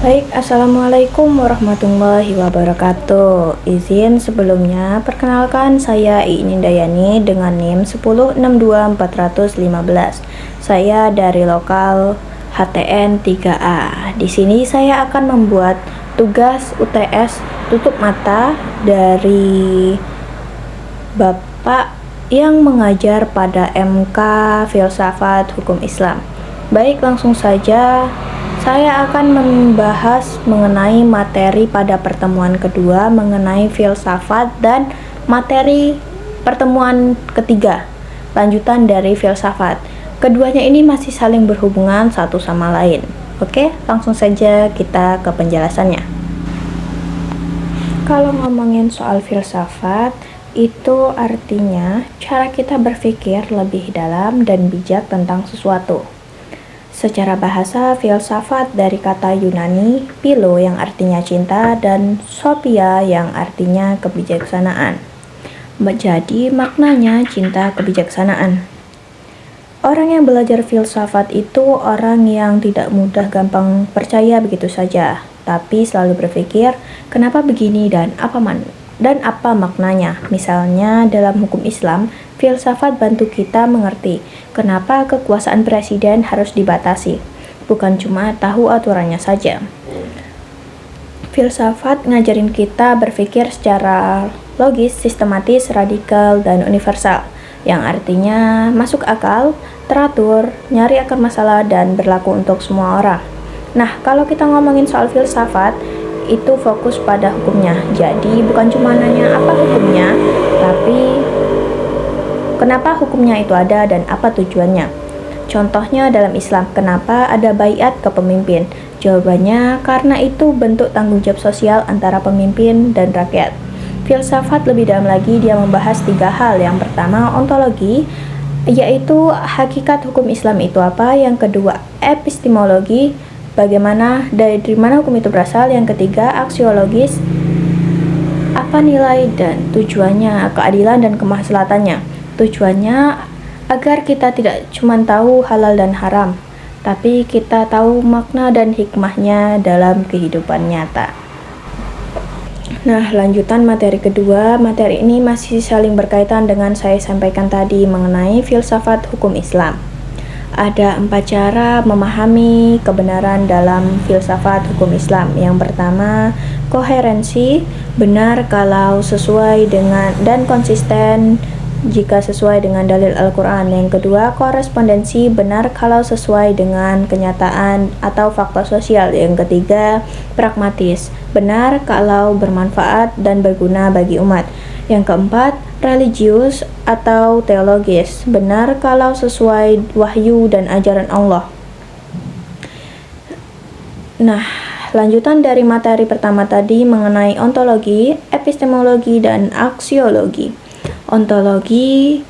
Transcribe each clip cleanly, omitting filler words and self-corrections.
Baik, Assalamualaikum warahmatullahi wabarakatuh. Izin sebelumnya, perkenalkan saya Iindayani dengan NIM 1062415. Saya dari lokal HTN 3A. Di sini saya akan membuat tugas UTS tutup mata dari Bapak yang mengajar pada MK Filsafat Hukum Islam. Baik, langsung saja saya akan membahas mengenai materi pada pertemuan kedua mengenai filsafat dan materi pertemuan ketiga, lanjutan dari filsafat. Keduanya ini masih saling berhubungan satu sama lain. Oke, langsung saja kita ke penjelasannya. Kalau ngomongin soal filsafat, itu artinya cara kita berpikir lebih dalam dan bijak tentang sesuatu. Secara bahasa, filsafat dari kata Yunani, philo yang artinya cinta dan sophia yang artinya kebijaksanaan. Jadi maknanya cinta kebijaksanaan. Orang yang belajar filsafat itu orang yang tidak mudah gampang percaya begitu saja, tapi selalu berpikir kenapa begini dan apa maknanya. Misalnya dalam hukum Islam, filsafat bantu kita mengerti kenapa kekuasaan presiden harus dibatasi, bukan cuma tahu aturannya saja. Filsafat ngajarin kita berpikir secara logis, sistematis, radikal, dan universal, yang artinya masuk akal, teratur, nyari akar masalah, dan berlaku untuk semua orang. Nah, kalau kita ngomongin soal filsafat, itu fokus pada hukumnya. Jadi bukan cuma nanya apa hukumnya, tapi kenapa hukumnya itu ada dan apa tujuannya. Contohnya dalam Islam, kenapa ada baiat ke pemimpin? Jawabannya karena itu bentuk tanggung jawab sosial antara pemimpin dan rakyat. Filsafat lebih dalam lagi, dia membahas 3 hal. Yang pertama, ontologi, yaitu hakikat hukum Islam itu apa. Yang kedua, epistemologi, bagaimana dari mana hukum itu berasal. Yang ketiga, aksiologis, apa nilai dan tujuannya, keadilan dan kemaslahatannya. Tujuannya agar kita tidak cuma tahu halal dan haram, tapi kita tahu makna dan hikmahnya dalam kehidupan nyata. Nah, lanjutan materi kedua. Materi ini masih saling berkaitan dengan saya sampaikan tadi mengenai filsafat hukum Islam. Ada 4 cara memahami kebenaran dalam filsafat hukum Islam. Yang pertama, koherensi, benar kalau sesuai dengan dan konsisten jika sesuai dengan dalil Al-Quran. Yang kedua, korespondensi, benar kalau sesuai dengan kenyataan atau fakta sosial. Yang ketiga, pragmatis, benar kalau bermanfaat dan berguna bagi umat. Yang keempat, religius atau teologis, benar kalau sesuai wahyu dan ajaran Allah. Nah, lanjutan dari materi pertama tadi mengenai ontologi, epistemologi, dan aksiologi. Ontologi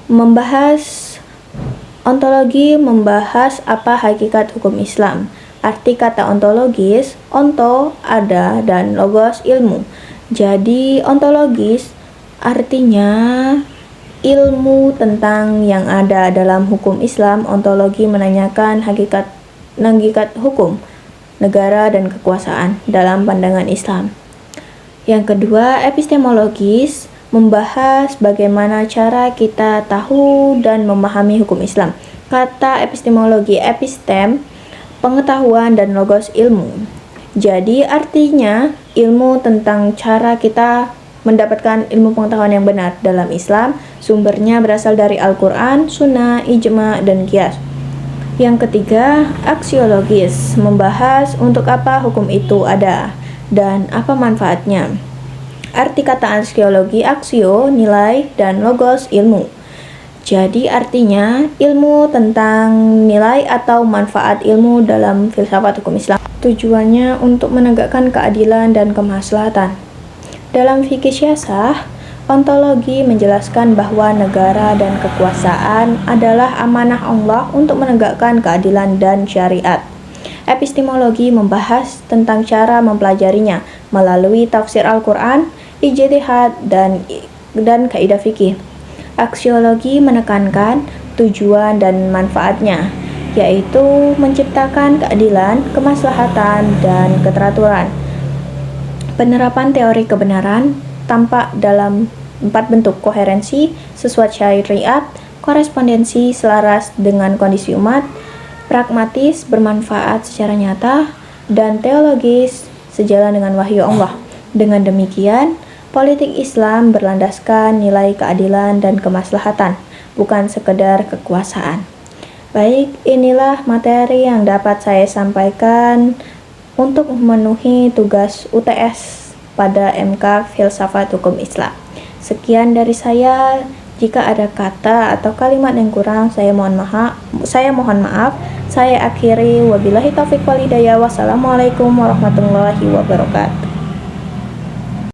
membahas apa hakikat hukum Islam. Arti kata ontologis, onto, ada, dan logos, ilmu. Jadi ontologis artinya ilmu tentang yang ada dalam hukum Islam. Ontologi menanyakan hakikat hukum, negara, dan kekuasaan dalam pandangan Islam. Yang kedua, epistemologis, membahas bagaimana cara kita tahu dan memahami hukum Islam. Kata epistemologi, epistem, pengetahuan, dan logos, ilmu. Jadi artinya ilmu tentang cara kita mendapatkan ilmu pengetahuan yang benar dalam Islam. Sumbernya berasal dari Al-Quran, Sunnah, Ijma, dan Qiyas. Yang ketiga, aksiologis, membahas untuk apa hukum itu ada dan apa manfaatnya. Arti kata aksiologi, aksio, nilai, dan logos, ilmu. Jadi artinya ilmu tentang nilai atau manfaat ilmu dalam filsafat hukum Islam. Tujuannya untuk menegakkan keadilan dan kemaslahatan. Dalam fikih syiasah, ontologi menjelaskan bahwa negara dan kekuasaan adalah amanah Allah untuk menegakkan keadilan dan syariat. Epistemologi membahas tentang cara mempelajarinya melalui tafsir Al-Quran, ijtihad, dan kaidah fikih. Aksiologi menekankan tujuan dan manfaatnya. yaitu menciptakan keadilan, kemaslahatan, dan keteraturan. Penerapan teori kebenaran tampak dalam 4 bentuk: koherensi, sesuai syariat, korespondensi, selaras dengan kondisi umat, pragmatis, bermanfaat secara nyata, dan teologis, sejalan dengan wahyu Allah. Dengan demikian, politik Islam berlandaskan nilai keadilan dan kemaslahatan, bukan sekedar kekuasaan. Baik, inilah materi yang dapat saya sampaikan untuk memenuhi tugas UTS pada MK Filsafat Hukum Islam. Sekian dari saya. Jika ada kata atau kalimat yang kurang, saya mohon maaf. Saya akhiri, wabillahi taufiq wal hidayah. Wassalamualaikum warahmatullahi wabarakatuh.